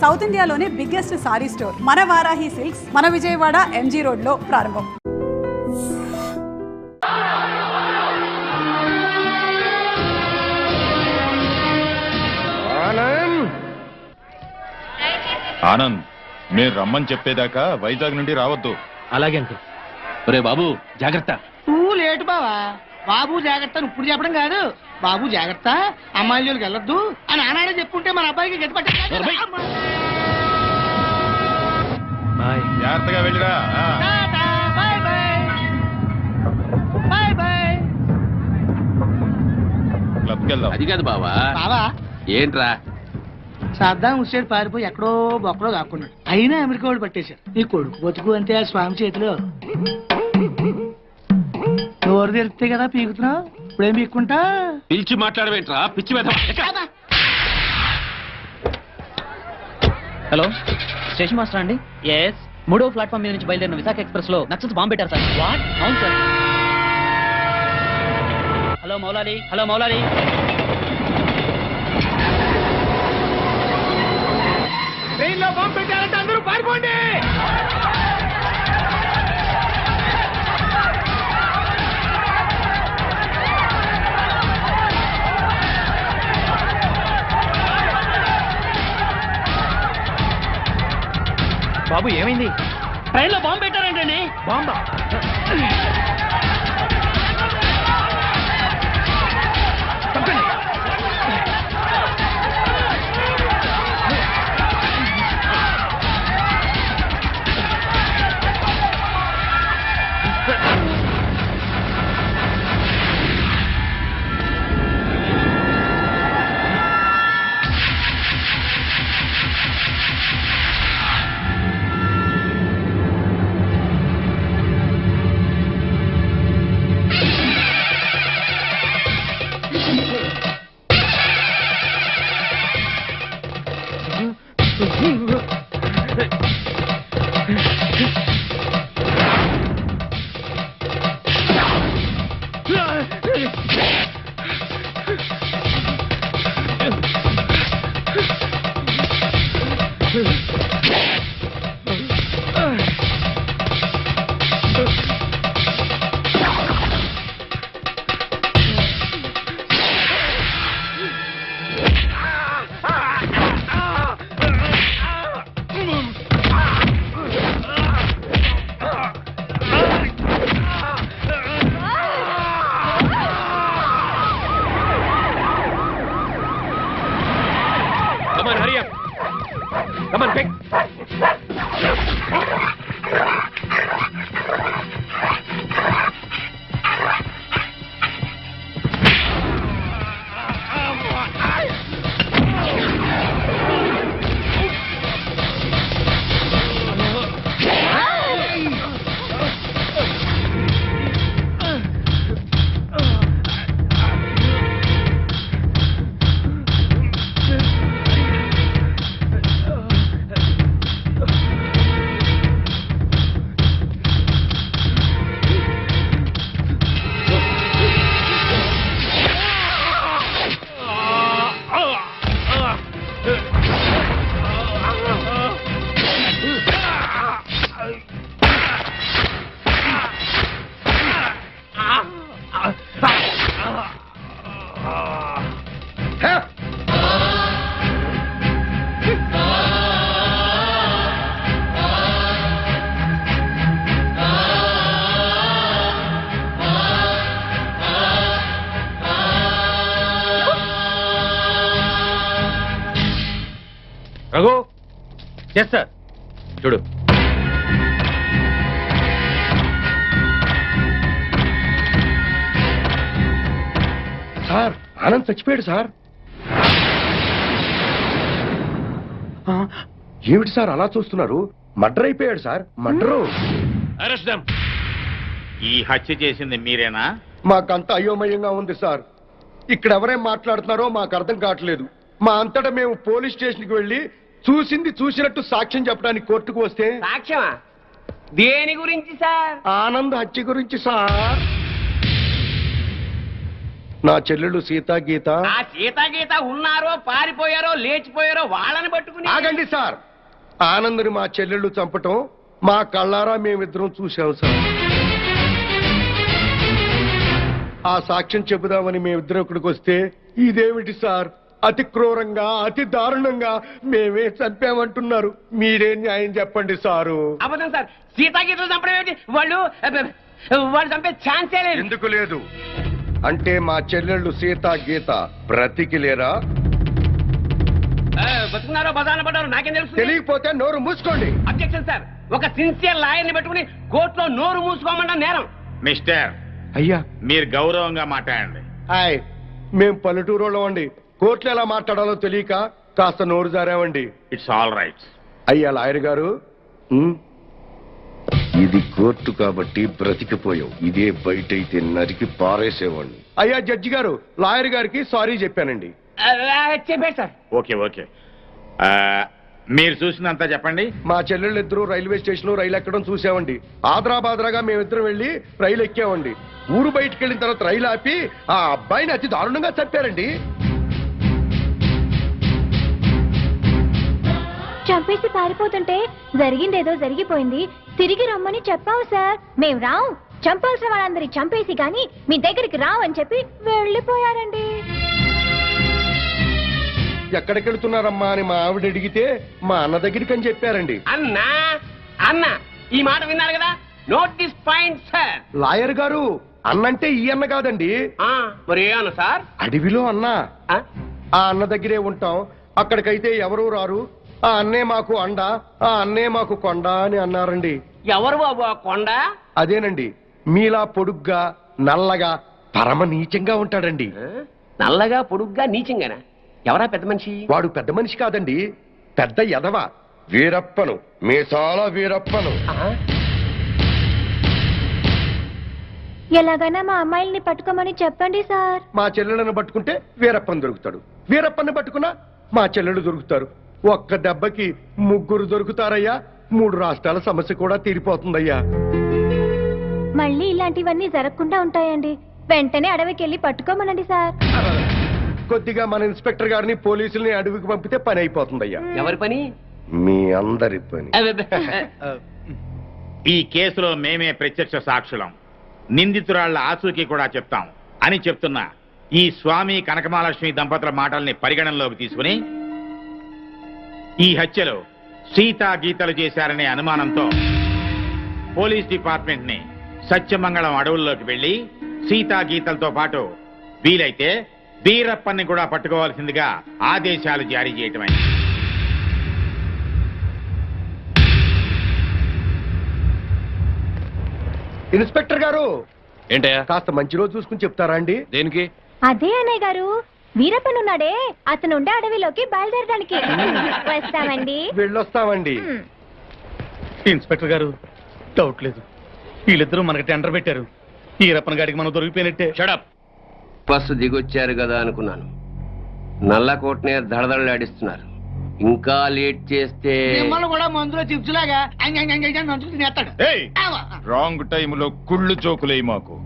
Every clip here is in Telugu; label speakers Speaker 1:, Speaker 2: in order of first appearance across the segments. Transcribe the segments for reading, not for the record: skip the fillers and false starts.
Speaker 1: సౌత్ ఇండియాలోనే బిగ్గెస్ట్ సారీ స్టోర్ మన వారాహి సిల్క్స్ మన విజయవాడ ఎంజీ రోడ్ లో ప్రారంభం.
Speaker 2: ఆనంద్, మీరు రమ్మని చెప్పేదాకా వైజాగ్ నుండి రావద్దు.
Speaker 3: అలాగే అంకుల్. ఒరే బాబు జాగ్రత్త.
Speaker 4: నువ్వు లేటు బావా. బాబు జాగ్రత్త ఇప్పుడు చెప్పడం కాదు, బాబు జాగ్రత్త అమ్మాయి జోలికి వెళ్ళొద్దు అని ఆనాడే చెప్పుంటే మన అబ్బాయికి గతి పట్టే.
Speaker 3: బాయ్.
Speaker 2: జాగ్రత్తగా వెళ్ళిరా.
Speaker 4: Bye bye bye bye.
Speaker 2: క్లబ్కి వెళ్దాం.
Speaker 3: అది కాదు బావా.
Speaker 4: బావా
Speaker 3: ఏంట్రా?
Speaker 4: సద్దాం హుస్సేన్ పారిపోయి ఎక్కడో బొక్కలో కాకున్నాడు, అయినా అమెరికా వాళ్ళు పట్టేశారు. నీ కొడుకు బతుకు అంతే ఆ స్వామి చేతిలో. నోరు తెరిస్తే కదా పీకుతున్నావు, ఇప్పుడేం పీక్కుంటా.
Speaker 3: పిలిచి మాట్లాడవేంట్రా పిచ్చి వెధవ.
Speaker 5: హలో, స్టేషన్ మాస్టర్ అండి? ఎస్. 3వ ప్లాట్ఫామ్ మీద నుంచి బయలుదేరిన విశాఖ ఎక్స్ప్రెస్ లో నక్సల్స్ బాంబు పెట్టారు సార్. వాట్? అవును sir. Hello Moulali, hello Moulali.
Speaker 4: ట్రైన్లో బాంబు పెట్టారంటే అందరూ పారిపోండి.
Speaker 5: బాబు ఏమైంది? ట్రైన్లో బాంబు పెట్టారంటండి. బాంబా?
Speaker 3: Come on, hurry up. Come on, quick. Raghu, yes sir. చూడు,
Speaker 6: సార్ ఆనంద్ చచ్చిపోయాడు సార్. ఏమిటి సార్ అలా చూస్తున్నారు? మర్డర్ అయిపోయాడు సార్, మర్డరు.
Speaker 3: Arrest them.
Speaker 2: ఈ హత్య చేసింది మీరేనా?
Speaker 6: మాకంత అయోమయంగా ఉంది సార్. ఇక్కడ ఎవరేం మాట్లాడుతున్నారో మాకు అర్థం కావట్లేదు. మా అంతటా మేము పోలీస్ స్టేషన్కి వెళ్ళి చూసింది చూసినట్టు సాక్ష్యం చెప్పడానికి కోర్టుకు వస్తే
Speaker 4: సాక్ష్యమా? దేని గురించి సార్?
Speaker 6: ఆనంద్ హత్య గురించి సార్. నా చెల్లెళ్ళు సీత గీత
Speaker 7: ఆ సీతాగీత ఉన్నారో పారిపోయారో లేచిపోయారో వాళ్ళని పట్టుకుని
Speaker 6: ఆగండి సార్. ఆనందని మా చెల్లెళ్ళు చంపటం మా కళ్ళారా మేమిద్దరం చూసాం సార్. ఆ సాక్ష్యం చెబుదామని మేమిద్దరం ఇక్కడికి వస్తే ఇదేమిటి సార్, అతి క్రూరంగా అతి దారుణంగా మేమే చంపామంటున్నారు. మీరే న్యాయం చెప్పండి సారు.
Speaker 7: అబద్ధం సార్, సీతాగీతలు చంపడం ఏమిటి? వాళ్ళు చంపే ఛాన్సే లేదు.
Speaker 6: ఎందుకు లేదు అంటే మా చెల్లెళ్ళు సీత గీత బ్రతికి లేరా?
Speaker 7: బతుకున్నారో బదాన పడ్డారో నాకేం తెలుసు.
Speaker 6: తెలియకపోతే నోరు మూసుకోండి.
Speaker 7: అబ్జెక్షన్ సార్, ఒక సిన్సియర్ లాయర్ని పెట్టుకుని కోర్టులో నోరు మూసుకోమన్నా నేరం.
Speaker 2: మిస్టర్,
Speaker 6: అయ్యా
Speaker 2: మీరు గౌరవంగా మాట్లాడండి.
Speaker 6: హాయ్, మేం పల్లెటూరులో అండి. కోర్టులో ఎలా మాట్లాడాలో తెలియక కాస్త నోరు జారామండి.
Speaker 2: It's all right.
Speaker 6: అయ్యా లాయర్ గారు, ఇది కోర్టు కాబట్టి బ్రతికిపోయావు. ఇదే బయట అయితే నరికి పారేసేవాడిని. అయ్యా జడ్జి గారు, లాయర్ గారికి సారీ చెప్పానండి.
Speaker 7: చెప్పాడు సార్.
Speaker 2: Okay okay. మీరు చూసినంత చెప్పండి.
Speaker 6: మా చెల్లెళ్ళు ఇద్దరు రైల్వే స్టేషన్ లో రైలు ఎక్కడం చూసామండి. ఆదరాబాదరాగా మేమిద్దరం వెళ్లి రైలు ఎక్కామండి. ఊరు బయటికి వెళ్ళిన తర్వాత రైలు ఆపి ఆ అబ్బాయిని అతి దారుణంగా చంపారండి.
Speaker 8: చంపేసి పారిపోతుంటే జరిగిందేదో జరిగిపోయింది, తిరిగి రమ్మని చెప్పావు సార్. మేం రావు, చంపాల్సిన వాళ్ళందరి చంపేసి గాని మీ దగ్గరికి రావని చెప్పి వెళ్ళిపోయారండి.
Speaker 6: ఎక్కడికి వెళ్తున్నారమ్మా అని మా ఆవిడ అడిగితే మా అన్న దగ్గరికి అని చెప్పారండి.
Speaker 7: అన్నా అన్న ఈ మాట విన్నారు కదా, note this point sir.
Speaker 6: Lawyer గారు, అన్నంటే ఈ అన్న కాదండి.
Speaker 7: మరి ఏ అన్న సార్?
Speaker 6: అడవిలో అన్న. ఆ అన్న దగ్గరే ఉంటాం, అక్కడికైతే ఎవరూ రారు. ఆ అన్నే మాకు అండ, ఆ అన్నే మాకు కొండ అని అన్నారండి.
Speaker 7: ఎవరు బాబు ఆ కొండ?
Speaker 6: అదేనండి, మీలా పొడుగ్గా నల్లగా పరమ నీచంగా ఉంటాడండి.
Speaker 7: నల్లగా పొడుగ్గా నీచంగానా? ఎవరా పెద్ద మనిషి?
Speaker 6: వాడు పెద్ద మనిషి కాదండి, పెద్ద ఎదవ. వీరప్పను, మీసాల వీరప్పను.
Speaker 8: ఎలాగైనా మా అమ్మాయిల్ని పట్టుకోమని చెప్పండి సార్.
Speaker 6: మా చెల్లెలను పట్టుకుంటే వీరప్పని దొరుకుతాడు, వీరప్పని పట్టుకున్నా మా చెల్లెలు దొరుకుతారు. ఒక్క దెబ్బకి ముగ్గురు దొరుకుతారయ్యా. 3 రాష్ట్రాల సమస్య కూడా తీరిపోతుందయ్యా.
Speaker 8: మళ్ళీ ఇలాంటివన్నీ జరగకుండా ఉంటాయండి. వెంటనే అడవికి వెళ్ళి పట్టుకోమనండి సార్.
Speaker 6: కొద్దిగా మన ఇన్స్పెక్టర్ గారిని పోలీసుల్ని అడవికి పంపితే పని అయిపోతుందయ్యా.
Speaker 7: ఎవరి పని?
Speaker 6: మీ అందరి పని.
Speaker 2: ఈ కేసులో మేమే ప్రత్యక్ష సాక్షులం, నిందితురాళ్ల ఆచూకీ కూడా చెప్తాం అని చెప్తున్నా ఈ స్వామి కనకమహాలక్ష్మి దంపతుల మాటల్ని పరిగణనలోకి తీసుకుని ఈ హత్యలో సీతా గీతలు చేశారనే అనుమానంతో పోలీస్ డిపార్ట్మెంట్ ని సత్యమంగళం అడవుల్లోకి వెళ్లి సీతా గీతలతో పాటు వీలైతే వీరప్పన్ని కూడా పట్టుకోవాల్సిందిగా ఆదేశాలు జారీ చేయటమైంది.
Speaker 6: ఇన్స్పెక్టర్ గారు,
Speaker 3: ఏంటయ్యా?
Speaker 6: కాస్త మంచి రోజు చూసుకుని చెప్తారా అండి?
Speaker 3: దేనికి?
Speaker 8: అదే అన్నయ్య గారు, వీరప్పనున్నాడే అతను ఉండే అడవిలోకి బయలుదేరడానికి వస్తామండి.
Speaker 6: వెళ్ళొస్తామండి.
Speaker 9: ఇన్స్పెక్టర్ గారు, డౌట్ లేదు, వీళ్ళిద్దరూ మనకి టెండర్ పెట్టారు. ఈ రప్పన గాడికి మనం దొరికిపోయినట్టే.
Speaker 3: షడప్.
Speaker 7: బస్సు దిగొచ్చారు కదా అనుకున్నాను, నల్లకోటనే దడదడలాడిస్తున్నారు. ఇంకా లేట్ చేస్తే
Speaker 4: మిమ్మల్ని కూడా మందులో చిప్స్ లాగా నంచుకు తినేస్తాడు.
Speaker 2: రాంగ్ టైములో కుళ్ళు జోకులే మాకు.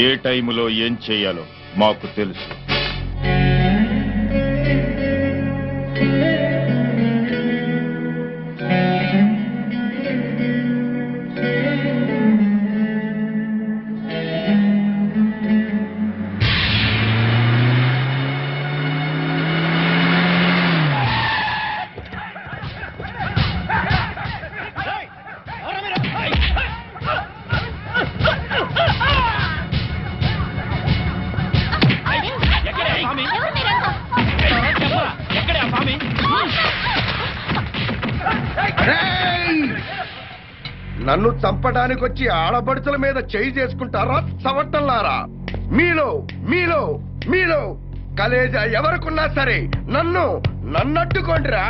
Speaker 2: ఏ టైములో ఏం చెయ్యాలో మాకు తెలుసు.
Speaker 6: నన్ను చంపడానికి వచ్చి ఆడబడుచుల మీద చేయి చేసుకుంటారా సవట్టంలారా? మీలో మీలో మీలో కలేజా ఎవరికున్నా సరే నన్నట్టుకోండిరా.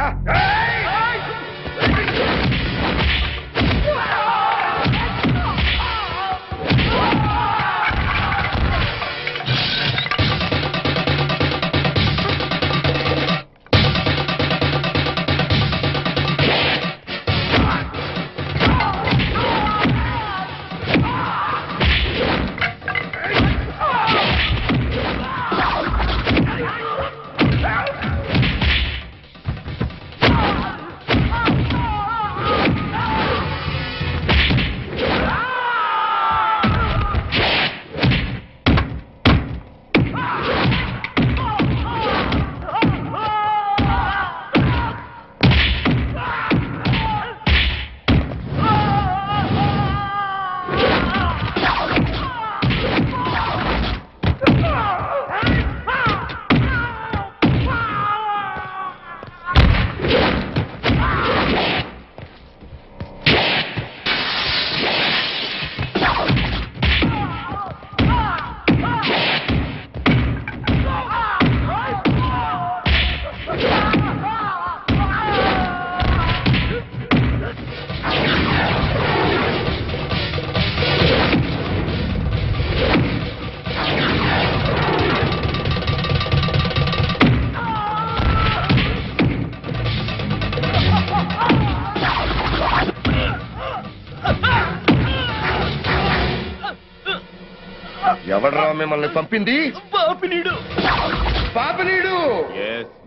Speaker 6: ఎవడరా మిమ్మల్ని పంపింది? పాపినీడు.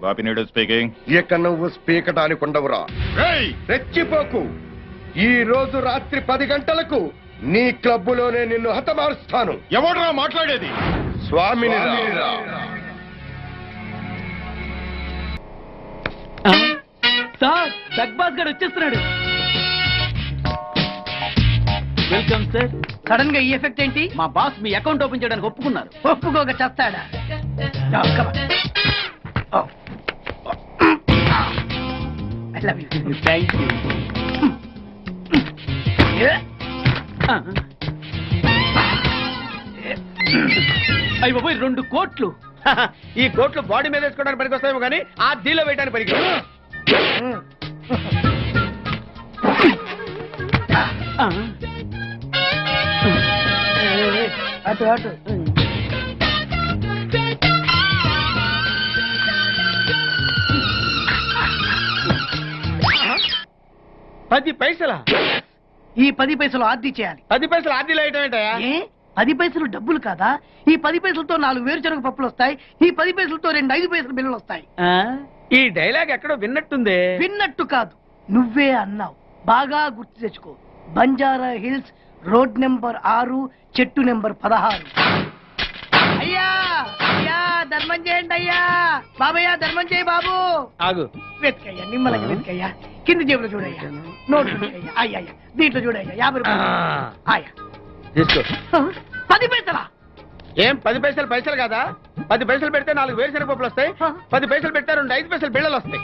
Speaker 2: బాపినీడు స్పీకింగ్.
Speaker 6: ఇక నువ్వు స్పీకటానికి ఉండవురా. రెచ్చిపోకు. ఈ రోజు రాత్రి 10 గంటలకు నీ క్లబ్బులోనే నిన్ను హతమారుస్తాను.
Speaker 2: ఎవడరా మాట్లాడేది?
Speaker 6: స్వామిని.
Speaker 5: సార్ జగ్బాస్ గారు వచ్చేస్తున్నాడు. Welcome sir.
Speaker 4: సడన్ గా ఈ ఎఫెక్ట్ ఏంటి?
Speaker 5: మా బాస్ మీ అకౌంట్ ఓపెన్ చేయడానికి ఒప్పుకున్నారు.
Speaker 4: ఒప్పుకోక చేస్తాడా?
Speaker 5: Thank you. అయ్యి బాబోయ్ 2 కోట్లు.
Speaker 7: ఈ కోట్లు బాడీ మీద వేసుకోవడానికి పనికి వస్తాయేమో కానీ ఆ డీలో వేయడానికి పనికి
Speaker 4: అటు అటు.
Speaker 7: పది పైసలా?
Speaker 4: ఈ 10 పైసలు ఆర్డీ చేయాలి.
Speaker 7: 10 పైసలు ఆర్డీలో వేయటం ఏంటయా?
Speaker 4: ఏ 10 పైసలు డబ్బులు కాదా? ఈ 10 పైసలతో 4 వేరుశనగ పప్పులు వస్తాయి. ఈ 10 పైసలతో 2 5 పైసలు బిల్లులు వస్తాయి.
Speaker 7: ఈ డైలాగ్ ఎక్కడో విన్నట్టుంది.
Speaker 4: విన్నట్టు కాదు, నువ్వే అన్నావు. బాగా గుర్తు తెచ్చుకో. బంజారా హిల్స్, రోడ్ నెంబర్ 6, చెట్టు నెంబర్ 16. అయ్యా అయ్యా ధర్మం చేయండి అయ్యా. బాబయ్యా ధర్మం చేయి బాబు.
Speaker 7: ఆగు.
Speaker 4: వెతకయ్యా, నిమ్మలకి వెతకయ్యా. కింది జేబులో చూడయ్యా. నోట్ వెతకయ్యా. అయ్యా దీంట్లో చూడయ్యా. 50 రూపాయలు. అయ్యా
Speaker 7: తీసుకో.
Speaker 4: 10 పైసలా?
Speaker 7: ఏం 10 పైసలు పైసలు కాదా? 10 పైసలు పెడితే 4 వేరుశనగ పప్పులు వస్తాయి. 10 పైసలు పెడితే 2 5 పైసలు బిళ్ళలు వస్తాయి.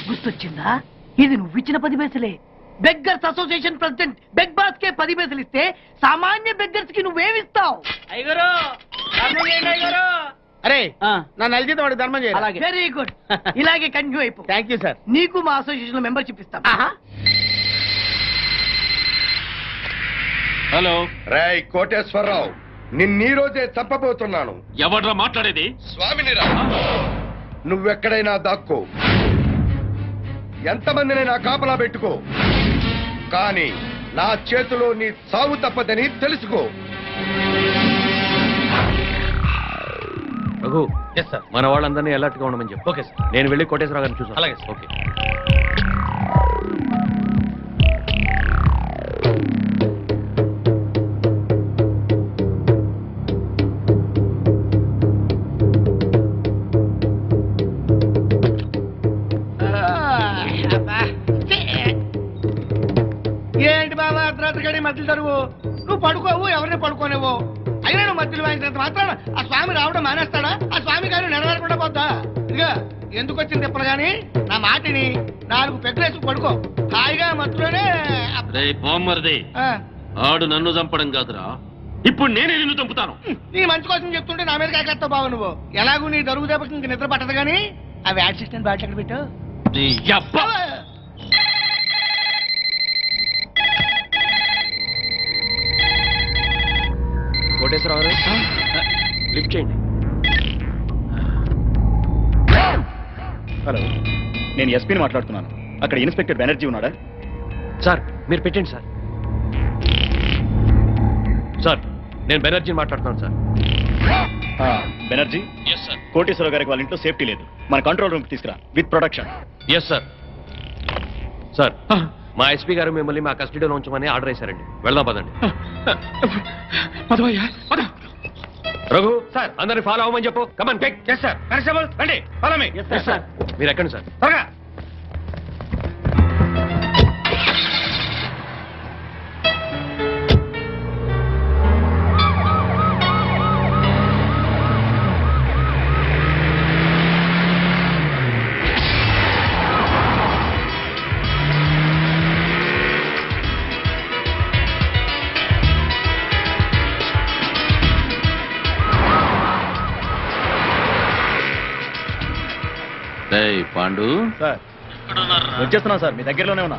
Speaker 4: గుర్తొచ్చిందా? ఇది నువ్వు ఇచ్చిన 10 పైసలే. Beggars association president beg boss కే 10 పైసలు ఇస్తే సామాన్య బెగ్గర్స్ కి నువ్వేమిస్తావు?
Speaker 7: అయ్యగారు ధర్మం చేయండి అయ్యగారు. అరే నా నెల జీతం వాడికి ధర్మం చేయాలి.
Speaker 4: అలాగే. Very good. ఇలాగే కంటిన్యూ అయిపో.
Speaker 7: Thank you sir.
Speaker 4: నీకు మా అసోసియేషన్ లో మెంబర్షిప్ ఇస్తాం.
Speaker 3: హలో.
Speaker 6: రేయ్ కోటేశ్వరరావు, నిన్నీ రోజే చంపబోతున్నాను.
Speaker 3: ఎవడ్రా మాట్లాడేది?
Speaker 6: స్వామినిరా. నువ్వెక్కడైనా దాక్కో, ఎంతమందినైనా కాపలా పెట్టుకో, కానీ నా చేతిలో నీ సావు తప్పదని తెలుసుకో.
Speaker 3: రఘు. Yes sir. మన వాళ్ళందరినీ అలర్ట్ గా ఉండమని చెప్పు. Okay sir. నేను వెళ్ళి కోటేశ్వరరావు గారిని చూసాను. అలాగే. ఓకే.
Speaker 4: ఏంటి బాబా అర్ధరాత్రి మధ్యలో తరువు? నువ్వు పడుకోవు, ఎవరిని పడుకోనేవో. అయినా నువ్వు మధ్యలో వాయించినంత మాత్రాన ఆ స్వామి రావడం మానేస్తాడా? ఆ స్వామి గారు నెరవేరకుండా పోద్దా? ఇదిగా ఎందుకు వచ్చింది తిప్పలు గాని నా మాటిని 4 పెగ్గలేసుకు పడుకో. హాయిగా మధ్యలోనే
Speaker 3: బామ్మర్ది. ఆడు నన్ను చంపడం కాదురా, ఇప్పుడు నేనే నిన్ను చంపుతాను.
Speaker 4: నీ మంచి కోసం చెప్తుంటే నా మీద కాకేస్తావు బాబు నువ్వు. ఎలాగూ నీ దరుగు దెబ్బకి ఇంక నిద్ర పట్టదు గానీ ఆ వ్యాట్ సిస్టమ్ బ్యాట్ ఎక్కడ పెట్టావు?
Speaker 3: నీ యబ్బ. కోటేశ్వరరావు గారు లిఫ్ట్ చేయండి.
Speaker 9: హలో, నేను ఎస్పీని మాట్లాడుతున్నాను. అక్కడ ఇన్స్పెక్టర్ బెనర్జీ ఉన్నాడా?
Speaker 3: సార్ మీరు పెట్టండి సార్. సార్ నేను బెనర్జీని మాట్లాడుతున్నాను sir.
Speaker 9: Banerjee.
Speaker 3: Yes sir.
Speaker 9: Koteswara Rao గారికి వాళ్ళ ఇంట్లో సేఫ్టీ లేదు. మన కంట్రోల్ రూమ్ తీసుకురా with protection.
Speaker 3: Yes sir. Sir మా ఎస్పీ గారు మిమ్మల్ని మా కస్టడీలో ఉంచమని ఆర్డర్ వేశారండి. వెళ్దాం పదండి. రఘు సార్ అందరిని ఫాలో అవ్వమని చెప్పు. Come on take.
Speaker 7: Yes sir. Constable రండి, ఫాలో మీ.
Speaker 3: Yes sir. మీరు ఎక్కండి సార్.
Speaker 7: త్వరగా.
Speaker 3: పాండు
Speaker 9: సార్ వచ్చేస్తున్నా సార్, మీ దగ్గరలోనే ఉన్నా.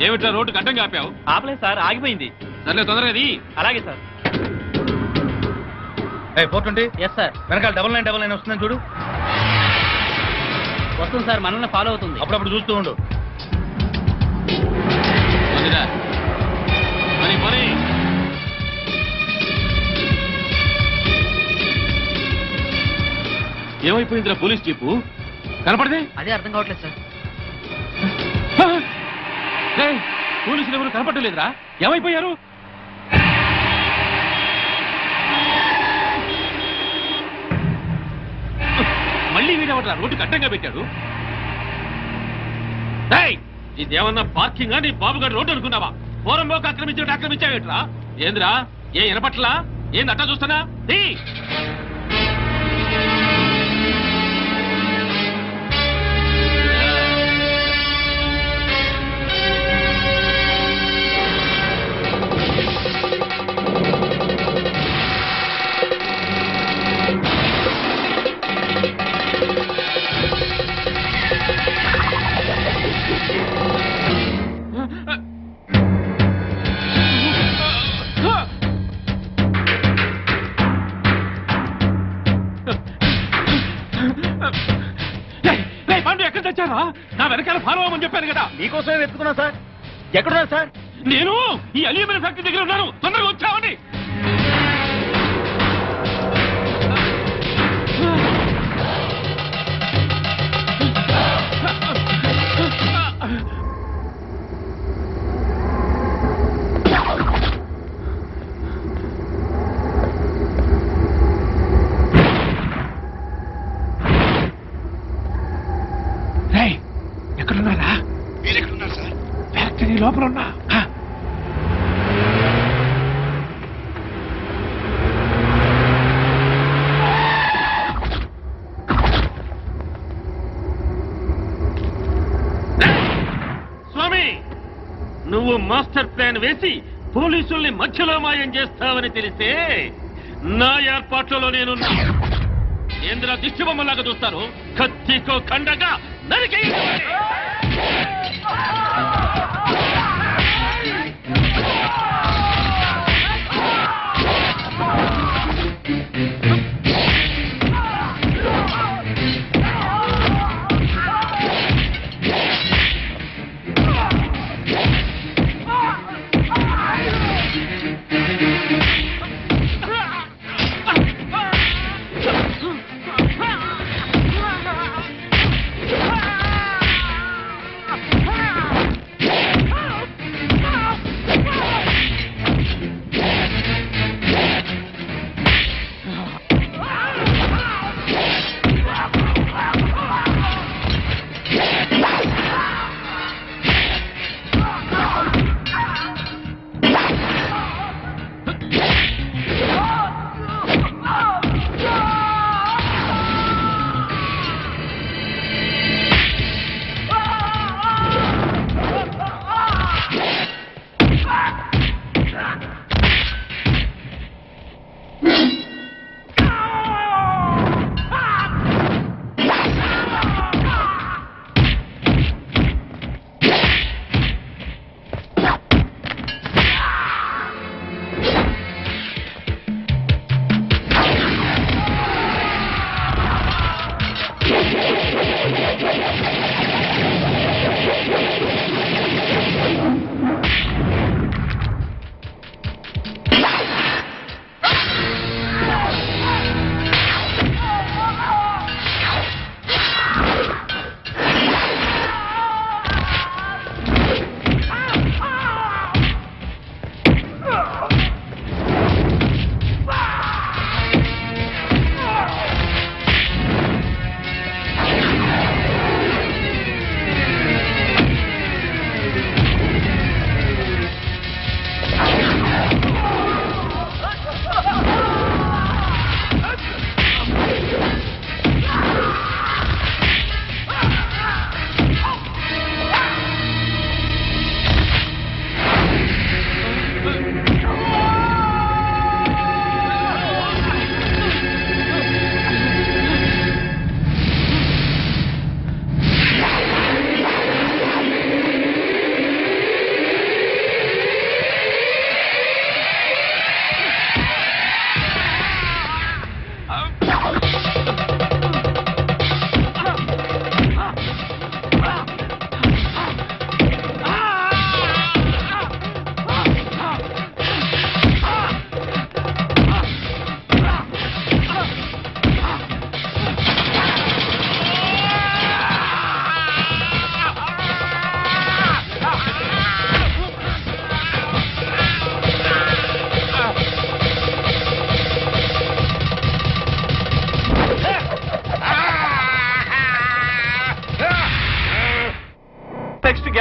Speaker 3: ఏమిట్రా రోడ్డు గడ్డంగా ఆపావు?
Speaker 5: ఆపలేదు సార్, ఆగిపోయింది.
Speaker 3: సర్లే తొందరగా అది.
Speaker 5: అలాగే సార్.
Speaker 9: 420
Speaker 5: yes sir.
Speaker 9: వెనకాల 9999 వస్తుందని చూడు.
Speaker 5: వస్తుంది సార్, మనల్ని ఫాలో అవుతుంది.
Speaker 9: అప్పుడప్పుడు చూస్తూ ఉండు.
Speaker 3: వదిరా. మరి మరి ఏమైపోయిందిరా పోలీస్ జీపు? కనపడదే?
Speaker 5: అదే అర్థం కావట్లేదు సార్.
Speaker 3: పోలీసులు ఎవరు కనపడలేదురా? ఏమైపోయారు? మళ్ళీ వీడెవడ్రా రోడ్డు గడ్డంగా పెట్టాడు? ఇదేమన్నా పార్కింగ్ నీ బాబుగారు రోడ్డు అనుకున్నావా? పోరంబోకి ఆక్రమించావేట్రా? ఏందిరా, ఏ వినపట్లా? ఏంది అట్టా చూస్తున్నా? ఎక్కడ తెచ్చారా? నా వెనకాల ఫాలో అవ్వమని చెప్పాను కదా.
Speaker 7: మీకోసమే వెతుకున్నా సార్. ఎక్కడున్నారు సార్?
Speaker 3: నేను ఈ అల్యూమినియం ఫ్యాక్టరీ దగ్గర ఉన్నాను. తొందరగా వచ్చావని. ఎక్కడున్నారా?
Speaker 6: మీరెక్కడున్నారు సార్?
Speaker 3: ఫ్యాక్టరీ లోపల ఉన్నా. స్వామి, నువ్వు మాస్టర్ ప్లాన్ వేసి పోలీసుల్ని మధ్యలో మాయం చేస్తావని తెలిసే నా ఏర్పాట్లలో నేనున్నా. ఏంద్ర దిష్టి బొమ్మలాగా చూస్తారు? కత్తికో ఖండగా నరికి.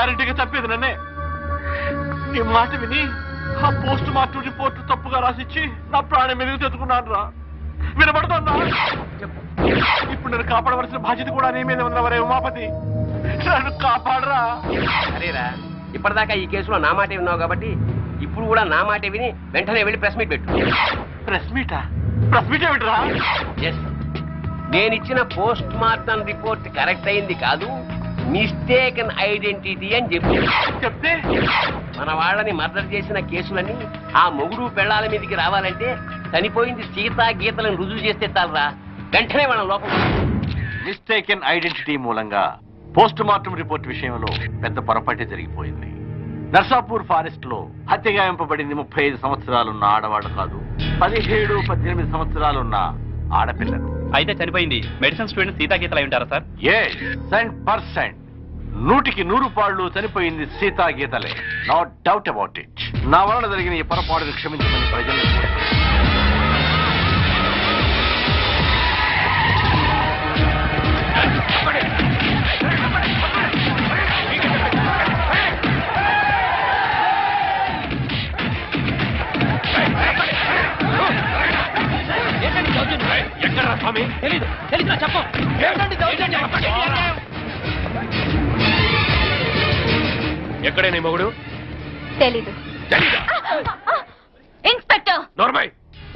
Speaker 3: గ్యారంటీగా తప్పేది నన్నే. నీ మాట విని ఆ పోస్ట్ మార్టం రిపోర్ట్ తప్పుగా రాసిచ్చి నా ప్రాణం మెరుగు తెచ్చుకున్నాను రా. వినబడుతుందా? ఇప్పుడు నన్ను కాపాడవలసిన బాధ్యత కూడా నీ మీద ఉన్నవరే ఉమాపతి. నన్ను కాపాడరా.
Speaker 10: అరేరా, ఇప్పటిదాకా ఈ కేసులో నా మాట విన్నావు కాబట్టి ఇప్పుడు కూడా నా మాట విని వెంటనే వెళ్ళి ప్రెస్ మీట్ పెట్టు.
Speaker 3: ప్రెస్ మీటా? ప్రెస్ మీట్ ఏమిట్రా?
Speaker 10: ఎస్, నేనిచ్చిన పోస్ట్ మార్టం రిపోర్ట్ కరెక్ట్ అయింది కాదు, మిస్టేకన్ ఐడెంటిటీ అని చెప్పి
Speaker 3: చెప్తే
Speaker 10: మన వాళ్ళని మర్డర్ చేసిన కేసులన్నీ ఆ మొగుడు పెళ్ళాల మీదకి రావాలంటే చనిపోయింది సీతా గీతలను రుజువు చేస్తే చాలరా, వెంటనే వాళ్ళ లోపల.
Speaker 3: మిస్టేకెన్ ఐడెంటిటీ మూలంగా పోస్ట్ మార్టం రిపోర్ట్ విషయంలో పెద్ద పొరపాటే జరిగిపోయింది. నర్సాపూర్ ఫారెస్ట్ లో హత్యగాయింపబడింది 35 సంవత్సరాలున్న ఆడవాళ్ళు కాదు, 17-18 సంవత్సరాలున్న ఆడపిల్లలు.
Speaker 5: అయితే చనిపోయింది మెడిసిన్ స్టూడెంట్ సీతా గీతలు అయి ఉంటారా సార్?
Speaker 3: 100% 100కి 100 చనిపోయింది సీతా గీతలే. No doubt about it. నా వలన జరిగిన ఈ పొరపాటును క్షమించమని ప్రజలు. ఎక్కడ స్వామి?
Speaker 5: తెలీదు, తెలీదు చెప్పు.
Speaker 3: ఎక్కడే నీ మొగుడు?
Speaker 8: తెలీదు. ఇన్స్పెక్టర్
Speaker 3: నోర్మై,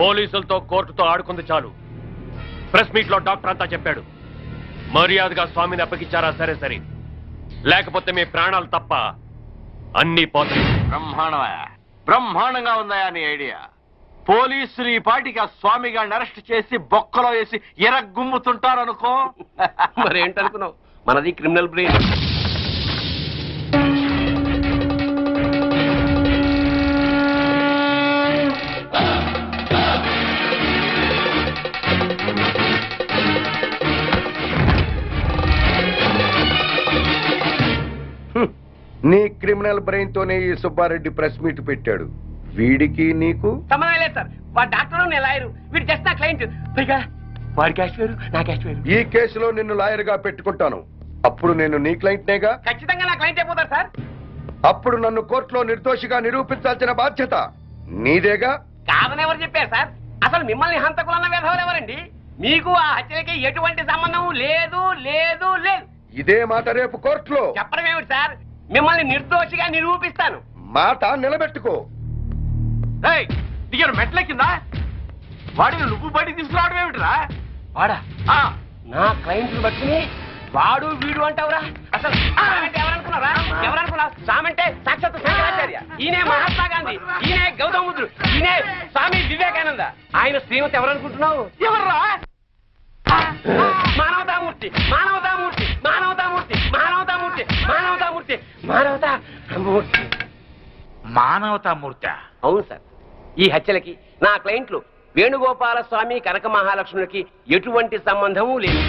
Speaker 3: పోలీసులతో కోర్టుతో ఆడుకుంది చాలు. ప్రెస్ మీట్ లో డాక్టర్ అంతా చెప్పాడు. మర్యాదగా స్వామిని అప్పగించారా సరే సరే, లేకపోతే మీ ప్రాణాలు తప్ప అన్ని పోతాయి. బ్రహ్మాండంగా ఉందా నీ ఐడియా? పోలీసులు ఈ పాటికి ఆ స్వామి గారిని అరెస్ట్ చేసి బొక్కలో వేసి ఎరగుమ్ముతుంటారనుకో.
Speaker 10: మరేంటనుకున్నావు, మనది క్రిమినల్ బ్రెయిన్.
Speaker 6: నీ క్రిమినల్ బ్రెయిన్ తోనే ఈ సుబ్బారెడ్డి ప్రెస్ మీట్ పెట్టాడు. వీడికి నీకు
Speaker 10: సంబంధం లేదు సార్. వాడు డాక్టర్, నేను లాయరు, వీడు జస్ట్ నా క్లయింట్. పైగా వాడి క్యాష్ వేరు, నా క్యాష్ వేరు.
Speaker 6: ఈ కేసులో నిన్ను లాయర్ గా పెట్టుకుంటాను. అప్పుడు నేను నీ క్లయింట్నేగా.
Speaker 10: ఖచ్చితంగా నా క్లయింట్ అయిపోతారు సార్.
Speaker 6: అప్పుడు నన్ను కోర్టులో నిర్దోషిగా నిరూపించాల్సిన బాధ్యత నీదేగా.
Speaker 10: కాదని ఎవరు చెప్పారు సార్? అసలు మిమ్మల్ని హంతకులన్న విధవలు ఎవరండి? మీకు ఆ హత్యలకి ఎటువంటి సంబంధం లేదు లేదు లేదు.
Speaker 6: ఇదే మాట రేపు కోర్టులో
Speaker 10: చెప్పడం ఏమిటి సార్? మిమ్మల్ని నిర్దోషిగా నిరూపిస్తాను.
Speaker 6: మాట నిలబెట్టుకో.
Speaker 3: దిగారు మెట్ల కింద. వాడిని నువ్వు బయటికి తీసుకురావడం ఏమిటిరా?
Speaker 10: వాడా? నా క్లయింట్ బట్టి వాడు వీడు అంటావురా? అసలు సామంటే ఎవరనుకున్నారా? ఎవరనుకున్నావు? సామంటే సాక్షాత్ శంకరాచార్య, ఈయనే మహాత్మా గాంధీ, ఈయనే గౌతమ బుద్ధుడు, ఈయనే స్వామి వివేకానంద. ఆయన శ్రీమతి ఎవరనుకుంటున్నావు? ఎవర్రా? మానవతామూర్తి, మానవతామూర్తి, మానవతామూర్తి, మానవతామూర్తి, మానవతామూర్తి, మానవతామూర్తి.
Speaker 2: మానవతామూర్తి?
Speaker 10: అవును సార్. ఈ హత్యలకి నా క్లయింట్లు వేణుగోపాల స్వామి, కనక మహాలక్ష్ములకి ఎటువంటి సంబంధము లేదు.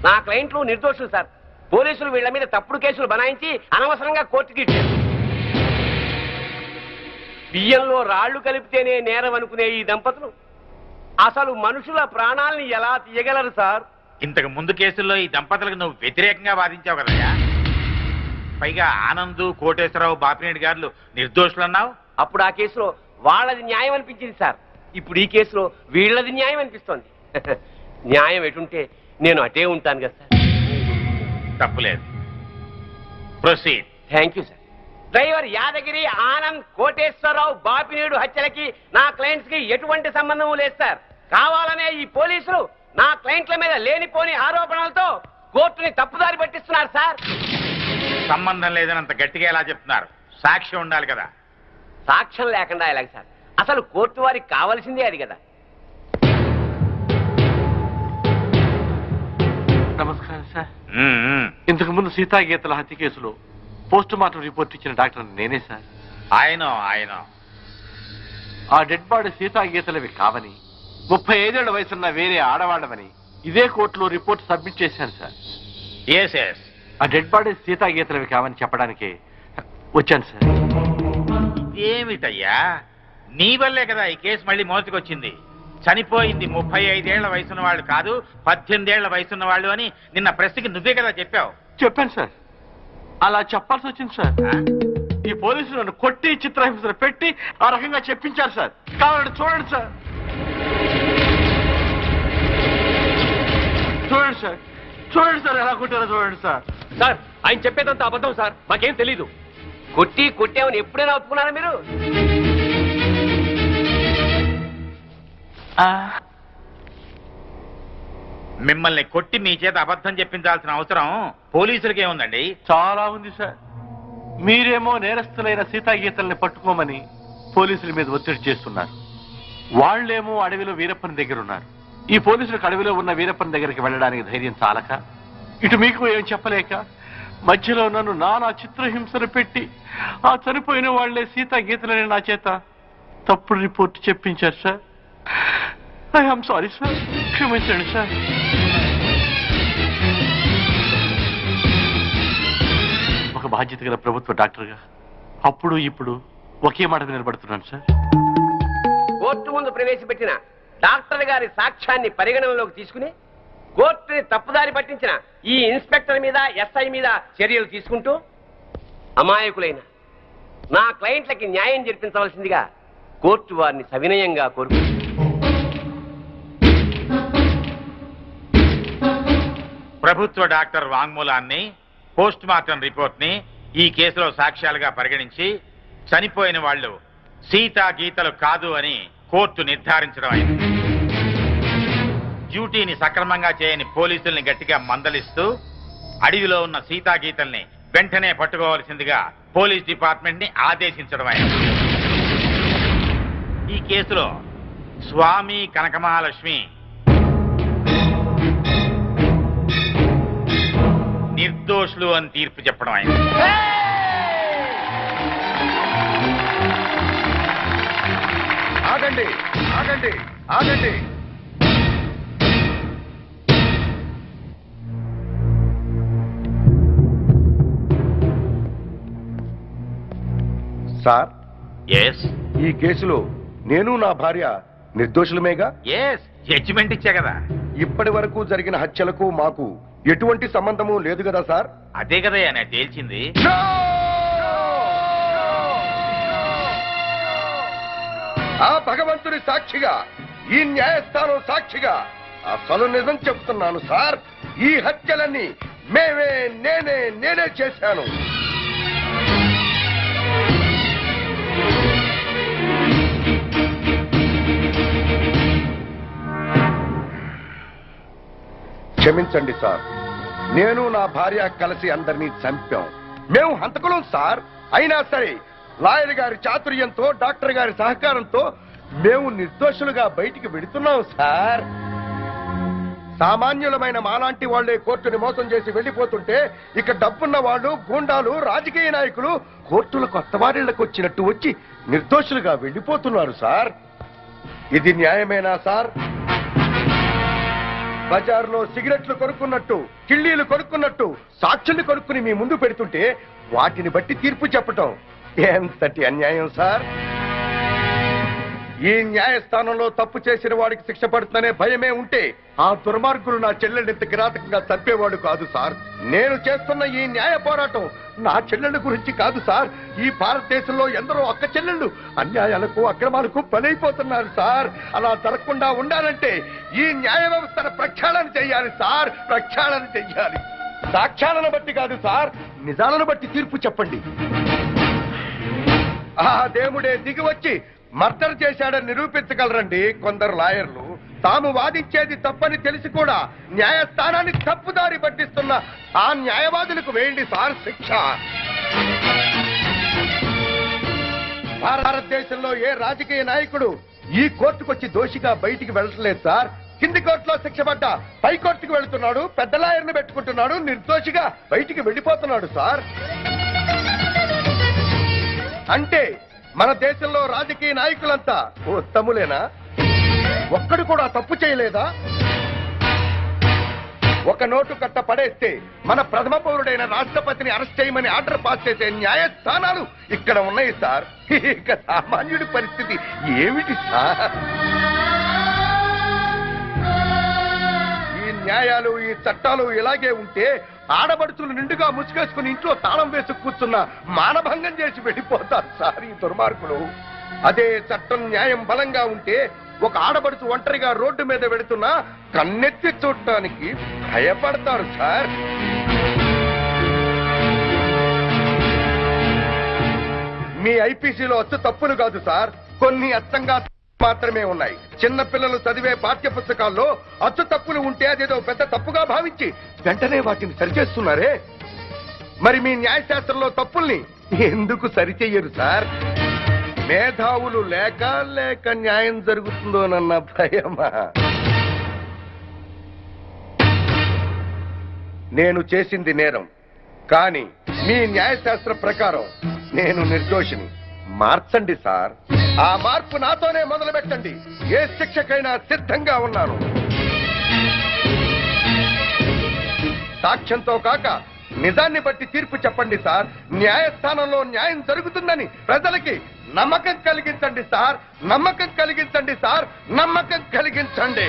Speaker 10: నా క్లయింట్లు నిర్దోషులు సార్. పోలీసులు వీళ్ల మీద తప్పుడు కేసులు బనాయించి అనవసరంగా కోర్టుకి ఇచ్చారు. బియ్యంలో రాళ్లు కలిపితేనే నేరం అనుకునే ఈ దంపతులు అసలు మనుషుల ప్రాణాలని ఎలా తీయగలరు సార్?
Speaker 2: ఇంతకు ముందు కేసుల్లో ఈ దంపతులకు నువ్వు వ్యతిరేకంగా వాదించావు కదయ్యా. పైగా ఆనంద్, కోటేశ్వరరావు, బాపినేడి గారు నిర్దోషులు అన్నావు.
Speaker 10: అప్పుడు ఆ కేసులో వాళ్ళది న్యాయం అనిపించింది సార్. ఇప్పుడు ఈ కేసులో వీళ్ళది న్యాయం అనిపిస్తోంది. న్యాయం ఎటుంటే నేను అటే ఉంటాను కదా సార్.
Speaker 2: తప్పులేదు. Proceed.
Speaker 10: Thank you sir. Driver Yadagiri, Anand, Koteswararao, Bapineedu హత్యలకి నా క్లయింట్స్ కి ఎటువంటి సంబంధం లేదు సార్. కావాలనే ఈ పోలీసులు నా క్లయింట్ల మీద లేనిపోని ఆరోపణలతో కోర్టుని తప్పుదారి పట్టిస్తున్నారు సార్.
Speaker 2: సంబంధం లేదని అంత గట్టిగా ఎలా చెప్తున్నారు? సాక్ష్యం ఉండాలి కదా.
Speaker 10: సాక్ష్యం లేకుండా ఎలాగ సార్? అసలు కోర్టు వారికి కావాల్సిందే అది కదా.
Speaker 3: నమస్కారం సార్. ఇంతకు ముందు సీతాగీతల హత్య కేసులో పోస్ట్ మార్టం రిపోర్ట్ ఇచ్చిన డాక్టర్ నేనే సార్.
Speaker 2: ఆయన
Speaker 3: ఆ డెడ్ బాడీ సీతాగీతలవి కావని, 35 ఏళ్ల వయసున్న వేరే ఆడవాళ్ళవని ఇదే కోర్టులో రిపోర్ట్ సబ్మిట్ చేశాను సార్.
Speaker 2: ఎస్.
Speaker 3: ఆ డెడ్ బాడీ సీతాగీతలవి కావని చెప్పడానికి వచ్చాను సార్.
Speaker 2: ఏమిటయ్యా, నీ వల్లే కదా ఈ కేసు మళ్ళీ మోసుకొచ్చింది. చనిపోయింది 35 ఏళ్ల వయసున్న వాళ్ళు కాదు, 18 ఏళ్ల వయసున్న వాళ్ళు అని నిన్న ప్రెస్కి నువ్వే కదా చెప్పావు.
Speaker 3: చెప్పాను సార్. అలా చెప్పాల్సి వచ్చింది సార్. ఈ పోలీసులు నన్ను కొట్టి చిత్రహింసలు పెట్టి ఆ రకంగా చెప్పించారు సార్. కావాలంటే చూడండి సార్. చూడండి సార్, చూడండి సార్, ఎలా కొట్టారో చూడండి సార్.
Speaker 10: సార్ ఆయన చెప్పేదంతా అబద్ధం సార్, మాకేం తెలీదు. కొట్టామని ఎప్పుడైనా ఒప్పుకున్నారా మీరు?
Speaker 2: మిమ్మల్ని కొట్టి మీ చేత అబద్ధం చెప్పించాల్సిన అవసరం పోలీసులకే ఉందండి.
Speaker 3: చాలా ఉంది సార్. మీరేమో నేరస్తులైన సీతాగీతల్ని పట్టుకోమని పోలీసుల మీద ఒత్తిడి చేస్తున్నారు. వాళ్లేమో అడవిలో వీరప్పని దగ్గర ఉన్నారు. ఈ పోలీసులకు అడవిలో ఉన్న వీరప్పని దగ్గరికి వెళ్ళడానికి ధైర్యం చాలక, ఇటు మీకు ఏం చెప్పలేక, మధ్యలో నన్ను నానా చిత్రహింసలు పెట్టి ఆ చనిపోయిన వాళ్లే సీతాగీతలని నా చేత తప్పుడు రిపోర్ట్ చెప్పించారు సార్. ఐఎమ్ సారీ సార్, క్షమించండి సార్. ఒక బాధ్యత గల ప్రభుత్వ డాక్టర్గా అప్పుడు ఇప్పుడు ఒకే మాట నిలబడుతున్నాను సార్.
Speaker 10: కోర్టు ముందు ప్రవేశపెట్టిన డాక్టర్ గారి సాక్ష్యాన్ని పరిగణనలోకి తీసుకుని కోర్టుని తప్పుదారి పట్టించిన ఈ ఇన్స్పెక్టర్ మీద, ఎస్ఐ మీద చర్యలు తీసుకుంటూ అమాయకులైన నా క్లయింట్లకి న్యాయం జరిపించవలసిందిగా కోర్టు వారిని సవినయంగా కోరుకుంటుంది.
Speaker 2: ప్రభుత్వ డాక్టర్ వాంగ్మూలాన్ని, పోస్ట్ మార్టం రిపోర్ట్ ని ఈ కేసులో సాక్ష్యాలుగా పరిగణించి చనిపోయిన వాళ్ళు సీతా గీతలు కాదు అని కోర్టు నిర్ధారించడం అయింది. డ్యూటీని సక్రమంగా చేయని పోలీసుల్ని గట్టిగా మందలిస్తూ అడవిలో ఉన్న సీతా గీతల్ని వెంటనే పట్టుకోవాల్సిందిగా పోలీస్ డిపార్ట్మెంట్ ని ఆదేశించడం అయింది. ఈ కేసులో స్వామి కనకమహాలక్ష్మి నిర్దోషులు అని తీర్పు చెప్పడం అయింది.
Speaker 6: ఆగండి, ఆగండి, ఆగండి. సార్,
Speaker 2: ఎస్
Speaker 6: ఈ కేసులో నేను నా భార్య నిర్దోషులమేగా?
Speaker 2: ఎస్, జడ్జిమెంట్ ఇచ్చా కదా.
Speaker 6: ఇప్పటి వరకు జరిగిన హత్యలకు మాకు ఎటువంటి సంబంధము లేదు కదా సార్?
Speaker 2: అదే కదా నేను తేల్చింది.
Speaker 6: ఆ భగవంతుని సాక్షిగా, ఈ న్యాయస్థానం సాక్షిగా అసలు నిజం చెప్తున్నాను సార్. ఈ హత్యలన్నీ నేనే చేశాను. క్షమించండి సార్, నేను నా భార్య కలిసి అందరినీ చంపాం. మేము హంతకులం సార్. అయినా సరే లాయర్ గారి చాతుర్యంతో, డాక్టర్ గారి సహకారంతో మేము నిర్దోషులుగా బయటికి వెడుతున్నాం సార్. సామాన్యులమైన మాలాంటి వాళ్లే కోర్టుని మోసం చేసి వెళ్లిపోతుంటే ఇక డబ్బున్న వాళ్ళు, గూండాలు, రాజకీయ నాయకులు కోర్టుల కొత్త వారిళ్లకు వచ్చినట్టు వచ్చి నిర్దోషులుగా వెళ్లిపోతున్నారు సార్. ఇది న్యాయమేనా సార్? బజార్లో సిగరెట్లు కొనుక్కున్నట్టు, కిళ్ళీలు కొనుక్కున్నట్టు సాక్షుల్ని కొనుక్కుని మీ ముందు పెడుతుంటే వాటిని బట్టి తీర్పు చెప్పటం ఎంతటి అన్యాయం సార్. ఈ న్యాయస్థానంలో తప్పు చేసిన వాడికి శిక్ష పడుతుందనే భయమే ఉంటే ఆ దుర్మార్గులు నా చెల్లెల్ని ఇంత కిరాతకంగా చంపేవాడు కాదు సార్. నేను చేస్తున్న ఈ న్యాయ పోరాటం నా చెల్లెళ్ళ గురించి కాదు సార్. ఈ భారతదేశంలో ఎందరో అక్క చెల్లెళ్ళు అన్యాయాలకు, అక్రమాలకు బలైపోతున్నారు సార్. అలా జరగకుండా ఉండాలంటే ఈ న్యాయ వ్యవస్థను ప్రక్షాళన చెయ్యాలి సార్, ప్రక్షాళన చెయ్యాలి. సాక్ష్యాలను బట్టి కాదు సార్, నిజాలను బట్టి తీర్పు చెప్పండి. ఆ దేవుడే దిగి వచ్చి మర్డర్ చేశాడని నిరూపించగలరండి కొందరు లాయర్లు. తాము వాదించేది తప్పని తెలిసి కూడా న్యాయస్థానాన్ని తప్పుదారి పట్టిస్తున్న ఆ న్యాయవాదులకు వేయండి సార్ శిక్ష. భారతదేశంలో ఏ రాజకీయ నాయకుడు ఈ కోర్టుకొచ్చి దోషిగా బయటికి వెళ్ళట్లేదు సార్. కింది కోర్టులో శిక్ష పడ్డ పై కోర్టుకు వెళుతున్నాడు, పెద్ద లాయర్ని పెట్టుకుంటున్నాడు, నిర్దోషిగా బయటికి వెళ్ళిపోతున్నాడు సార్. అంటే మన దేశంలో రాజకీయ నాయకులంతా ఉత్తములేనా? ఒక్కడు కూడా తప్పు చేయలేదా? ఒక నోటు కట్ట పడేస్తే మన ప్రథమ పౌరుడైన రాష్ట్రపతిని అరెస్ట్ చేయమని ఆర్డర్ పాస్ చేసే న్యాయస్థానాలు ఇక్కడ ఉన్నాయి సార్. ఇక సామాన్యుడి పరిస్థితి ఏమిటి సార్? ఈ న్యాయాలు, ఈ చట్టాలు ఇలాగే ఉంటే ఆడబడుచులు నిండుగా ముసుగేసుకుని ఇంట్లో తాళం వేసి కూర్చున్న మానభంగం చేసి వెళ్ళిపోతారు సార్ ఈ దుర్మార్గులు. అదే చట్టం న్యాయం బలంగా ఉంటే ఒక ఆడబడుచు ఒంటరిగా రోడ్డు మీద వెడుతున్నా కన్నెత్తి చూడటానికి భయపడతారు సార్. మీ ఐపీసీలో అచ్చు తప్పులు కాదు సార్, కొన్ని అచ్చంగా మాత్రమే ఉన్నాయి. చిన్న పిల్లలు చదివే పాఠ్య పుస్తకాల్లో అచ్చు తప్పులు ఉంటే అదేదో పెద్ద తప్పుగా భావించి వెంటనే వాటిని సరిచేస్తున్నారే. మరి మీ న్యాయశాస్త్రంలో తప్పుల్ని ఎందుకు సరిచెయ్యరు సార్? మేధావులు లేక లేక న్యాయం జరుగుతుందోనన్న భయమా? నేను చేసింది నేరం, కానీ మీ న్యాయశాస్త్ర ప్రకారం నేను నిర్దోషిని. మార్చండి సార్, ఆ మార్పు నాతోనే మొదలు పెట్టండి. ఏ శిక్షకైనా సిద్ధంగా ఉన్నాను. సాక్ష్యంతో కాక నిజాన్ని బట్టి తీర్పు చెప్పండి సార్. న్యాయస్థానంలో న్యాయం జరుగుతుందని ప్రజలకి నమ్మకం కలిగించండి సార్. నమ్మకం కలిగించండి సార్. నమ్మకం కలిగించండి.